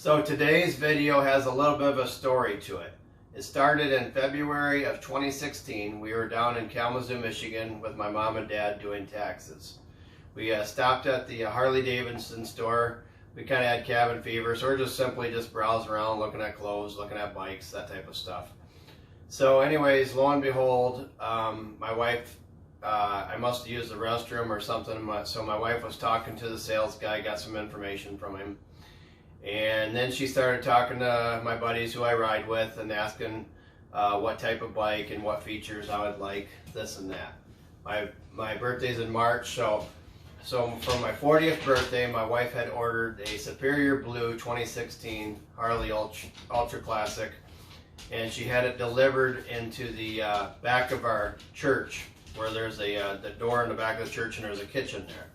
So today's video has a little bit of a story to it. It started in February of 2016. We were down in Kalamazoo, Michigan with my mom and dad doing taxes. We stopped at the Harley Davidson store. We kind of had cabin fever, so we're just simply browsing around, looking at clothes, looking at bikes, that type of stuff. So anyways, lo and behold, my wife, I must have used the restroom or something, so my wife was talking to the sales guy, got some information from him. And then she started talking to my buddies who I ride with and asking what type of bike and what features I would like, this and that. My birthday's in March, so for my 40th birthday, my wife had ordered a Superior Blue 2016 Harley Ultra Classic, and she had it delivered into the back of our church, where there's the door in the back of the church and there's a kitchen there.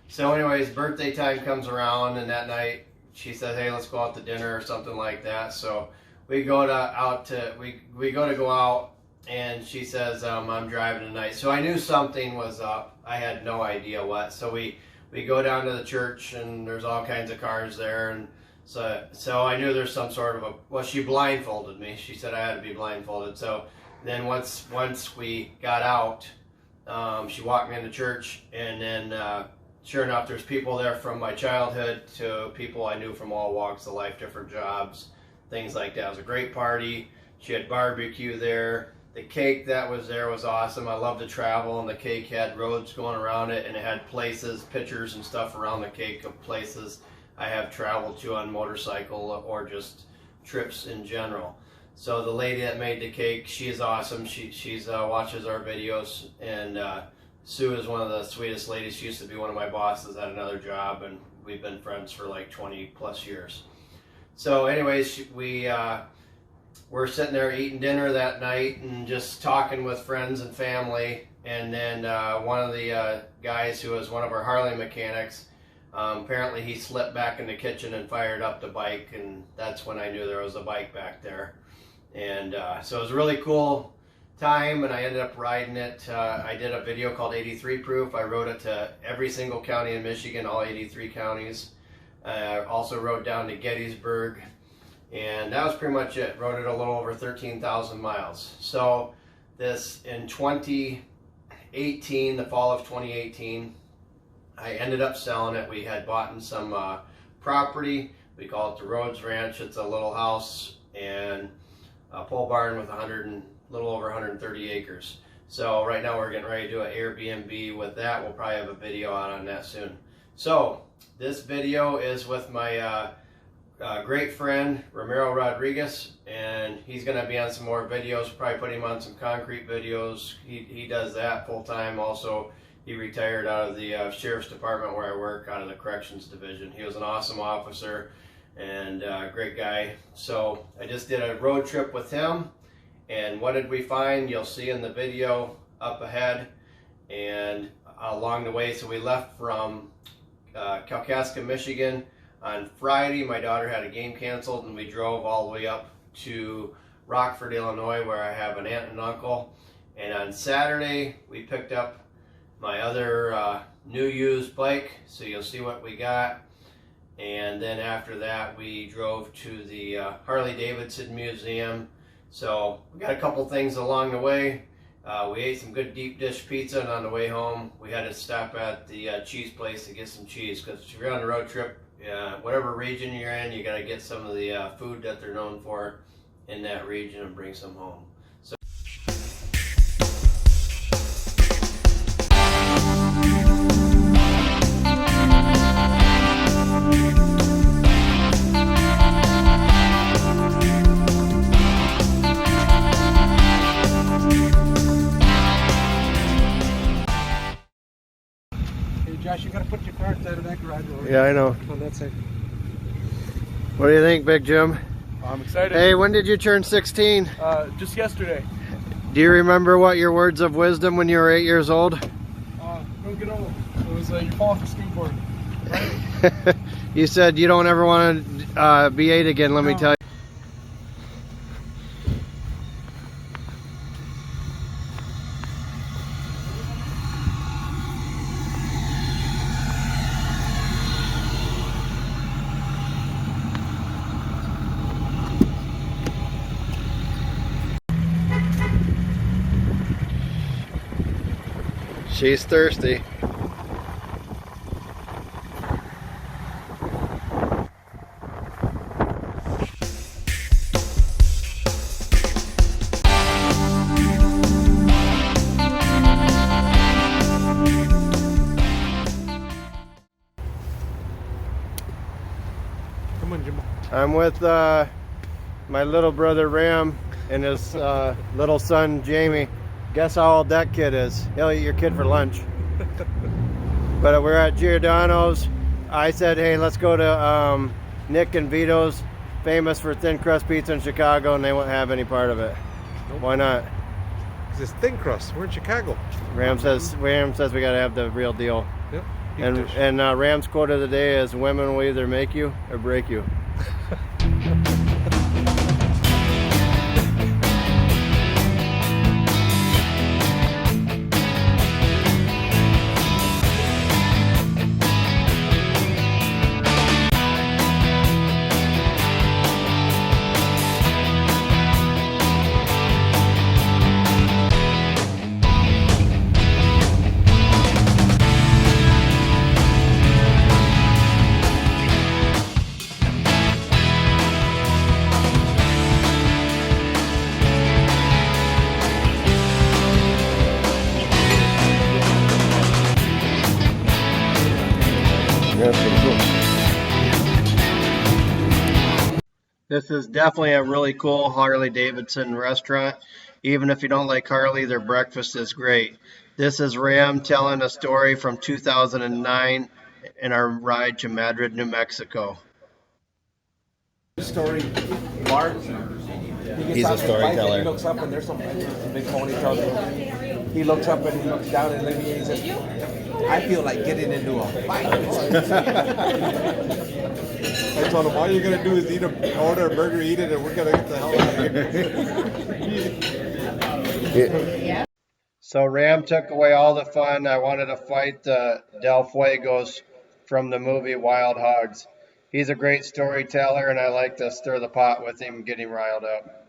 So anyways, birthday time comes around, and that night she said, hey, let's go out to dinner or something like that. So we go to go out, and she says, I'm driving tonight. So I knew something was up. I had no idea what. So we go down to the church, and there's all kinds of cars there, and so I knew there's some sort of well, she blindfolded me. She said I had to be blindfolded. So then once we got out, she walked me into church, and then sure enough, there's people there from my childhood to people I knew from all walks of life, different jobs, things like that. It was a great party. She had barbecue there. The cake that was there was awesome. I love to travel, and the cake had roads going around it, and it had places, pictures and stuff around the cake of places I have traveled to on motorcycle or just trips in general. So the lady that made the cake, she is awesome. She watches our videos, and Sue is one of the sweetest ladies. She used to be one of my bosses at another job, and we've been friends for like 20 plus years. So anyways, we're sitting there eating dinner that night and just talking with friends and family, and then one of the guys who was one of our Harley mechanics, apparently he slipped back in the kitchen and fired up the bike, and that's when I knew there was a bike back there. And so it was a really cool time, and I ended up riding it. I did a video called 83 Proof. I rode it to every single county in Michigan, all 83 counties. Also rode down to Gettysburg, and that was pretty much it. Rode it a little over 13,000 miles. So this in 2018, the fall of 2018, I ended up selling it. We had bought some property. We call it the Rhodes Ranch. It's a little house and a pole barn with little over 130 acres. So right now we're getting ready to do an Airbnb with that. We'll probably have a video out on that soon. So this video is with my great friend Romero Rodriguez, and he's going to be on some more videos. Probably put him on some concrete videos. He does that full time. Also, he retired out of the sheriff's department where I work, out of the corrections division. He was an awesome officer and great guy. So I just did a road trip with him. And what did we find? You'll see in the video up ahead and along the way. So we left from Kalkaska, Michigan on Friday. My daughter had a game canceled, and we drove all the way up to Rockford, Illinois, where I have an aunt and uncle. And on Saturday, we picked up my other new used bike. So you'll see what we got. And then after that, we drove to the Harley Davidson Museum. So we got a couple things along the way. We ate some good deep dish pizza, and on the way home we had to stop at the cheese place to get some cheese, because if you're on a road trip, whatever region you're in, you got to get some of the food that they're known for in that region and bring some home. So Josh, you gotta put your car outside of that garage door. yeah, I know. On that side. What do you think, Big Jim? I'm excited. Hey, when did you turn 16? Just yesterday. Do you remember what your words of wisdom when you were 8 years old? Don't get old. It was you fall off the skateboard. Right? You said you don't ever want to be 8 again, let me tell you. She's thirsty. Come on, Jimbo. I'm with my little brother Ram and his little son Jamie. Guess how old that kid is? He'll eat your kid for lunch. But we're at Giordano's. I said, hey, let's go to Nick and Vito's, famous for thin crust pizza in Chicago, and they won't have any part of it. Nope. Why not? It's thin crust. We're in Chicago. Ram says we gotta have the real deal. Yep. And Ram's quote of the day is, women will either make you or break you. This is definitely a really cool Harley Davidson restaurant. Even if you don't like Harley, their breakfast is great. This is Ram telling a story from 2009 in our ride to Madrid, New Mexico. Story, Bart. He's a storyteller. He looks up and there's some big ponytail. He looks up and he looks down and he says, "I feel like getting into a fight." I told him, all you're gonna do is order a burger, eat it, and we're gonna get the hell out of here. So Ram took away all the fun. I wanted to fight the Del Fuegos from the movie Wild Hogs. He's a great storyteller, and I like to stir the pot with him, get him riled up.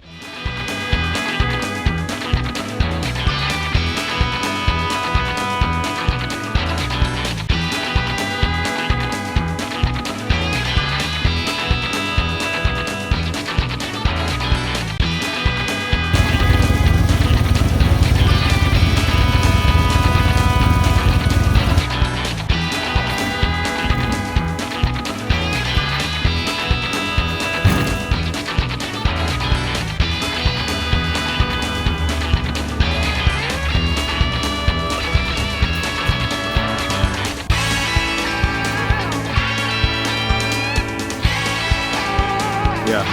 Yeah.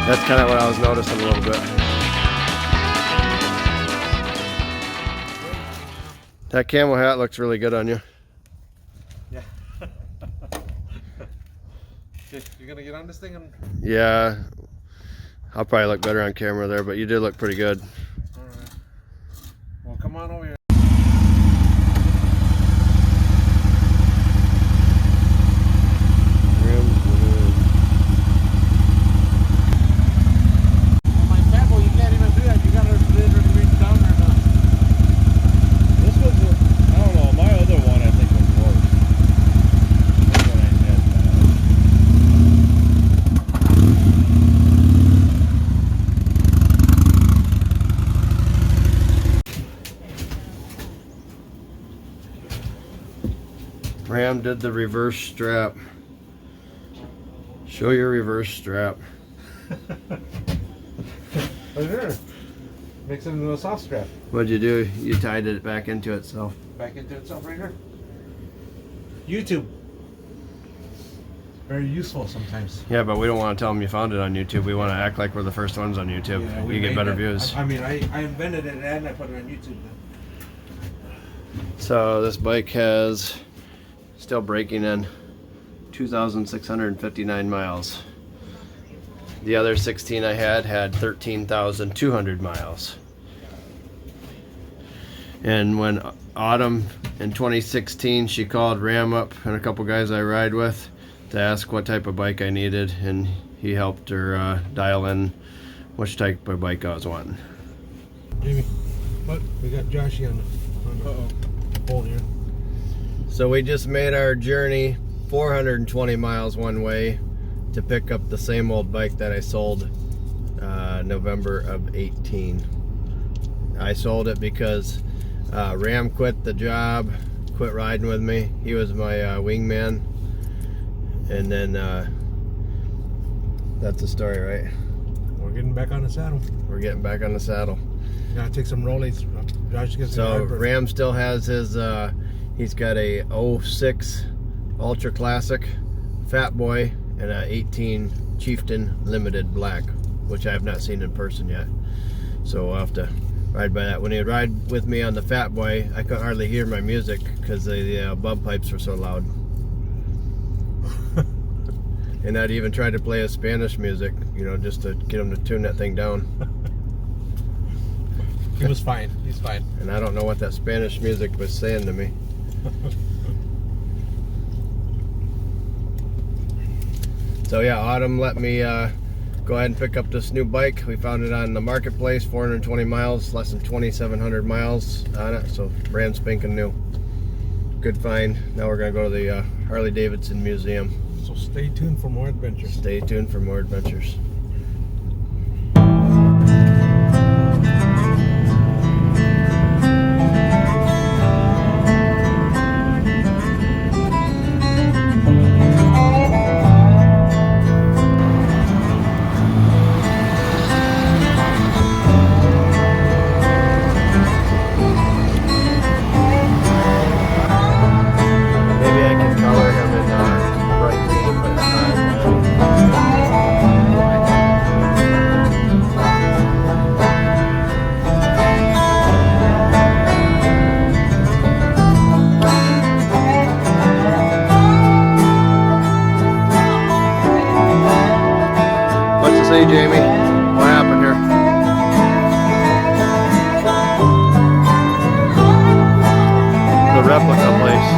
That's kind of what I was noticing a little bit. That camel hat looks really good on you. Yeah. You're gonna get on this thing and. Yeah. I'll probably look better on camera there, but you did look pretty good. All right. Well, come on over here. Ram did the reverse strap. Show your reverse strap. Right here. Makes it into a soft strap. What'd you do? You tied it back into itself. Back into itself right here. YouTube. Very useful sometimes. Yeah, but we don't want to tell them you found it on YouTube. We want to act like we're the first ones on YouTube. Yeah, we get better views. I mean, I invented it and I put it on YouTube. So this bike has, still breaking in, 2,659 miles. The other 16 I had 13,200 miles. And when Autumn in 2016, she called Ram up and a couple guys I ride with to ask what type of bike I needed, and he helped her dial in which type of bike I was wanting. Jamie, What? We got Joshy on the pole here. So we just made our journey 420 miles one way to pick up the same old bike that I sold November of 18. I sold it because Ram quit the job, quit riding with me. He was my wingman. And then that's the story, right? We're getting back on the saddle. We're getting back on the saddle. Gotta take some rollies. Josh gets So Ram still has his, he's got a 06 Ultra Classic Fat Boy and a 18 Chieftain Limited Black, which I have not seen in person yet. So we'll have to ride by that. When he would ride with me on the Fat Boy, I couldn't hardly hear my music because the bub pipes were so loud. And I'd even try to play his Spanish music, you know, just to get him to tune that thing down. He was fine. He's fine. And I don't know what that Spanish music was saying to me. So yeah, Autumn let me go ahead and pick up this new bike. We found it on the marketplace, 420 miles, less than 2,700 miles on it, so brand spanking new. Good find. Now we're gonna go to the Harley Davidson Museum. So stay tuned for more adventures. Stay tuned for more adventures. Say, Jamie, what happened here? The replica place.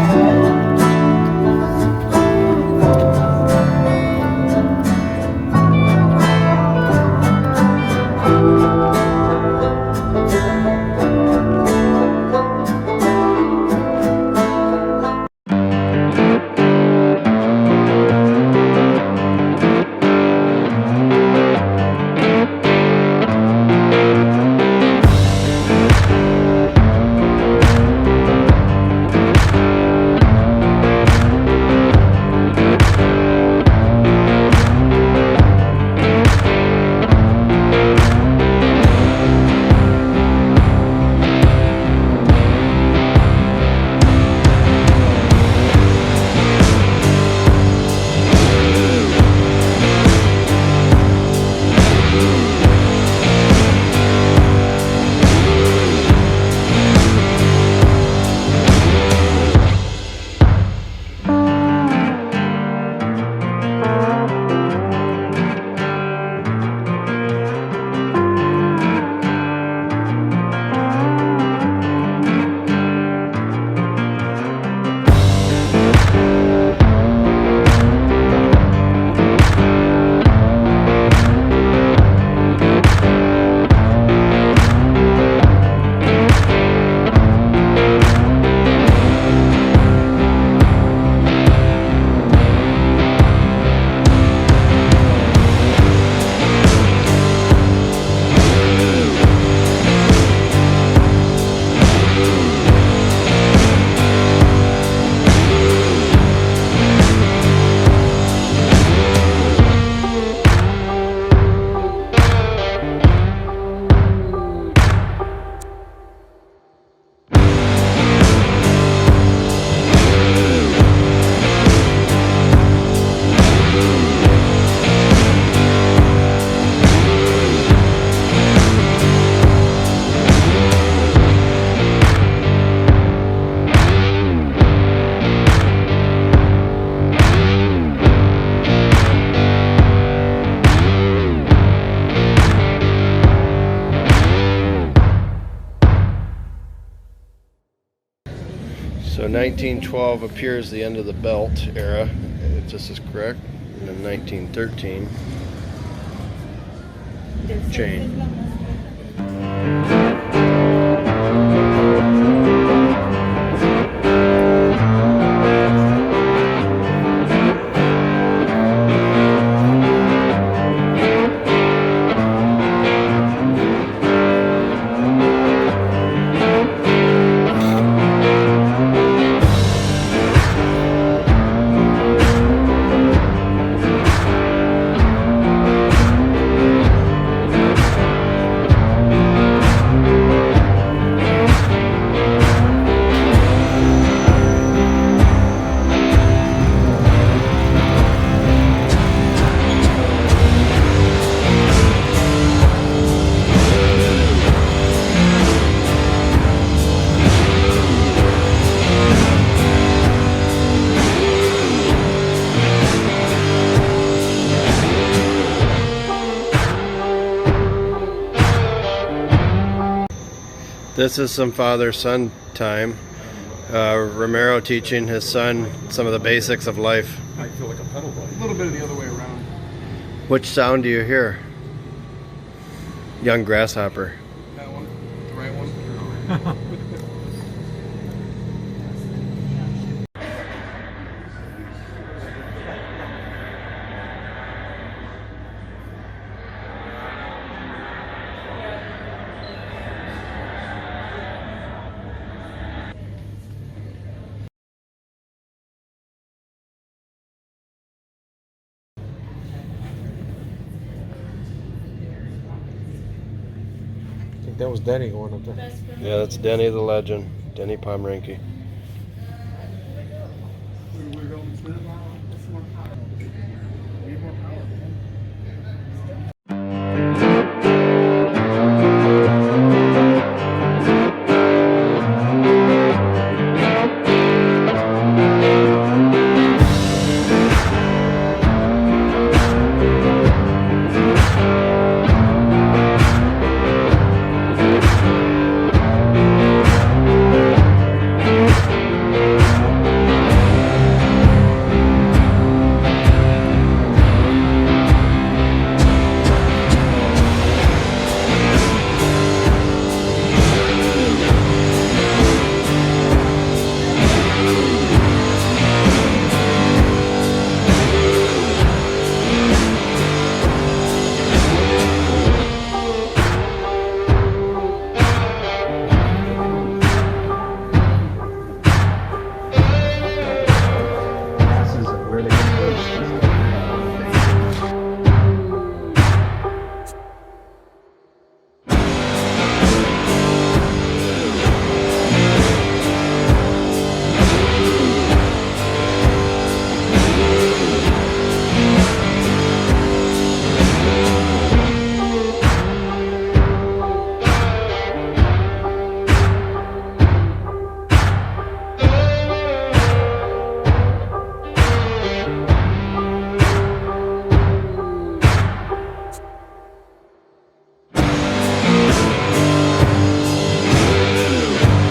So 1912 appears the end of the belt era, if this is correct, and then 1913 change. This is some father-son time. Romero teaching his son some of the basics of life. I feel like a pedal bike. A little bit of the other way around. Which sound do you hear? Young grasshopper. That one, the right one. I think that was Danny going up there. Yeah, that's Denny the legend. Denny Pomeranke.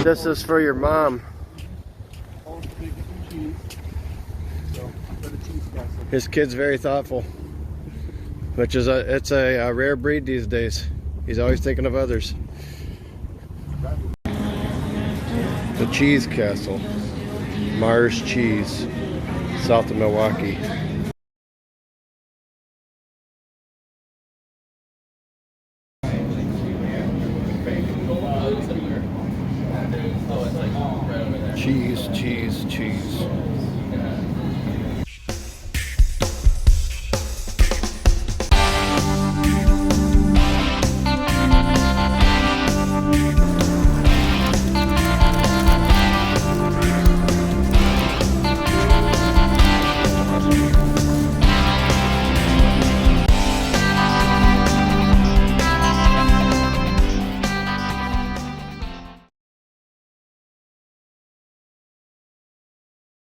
This is for your mom. His kid's very thoughtful, which is it's a rare breed these days. He's always thinking of others. The Cheese Castle, Mars Cheese, south of Milwaukee. Cheese, cheese, cheese.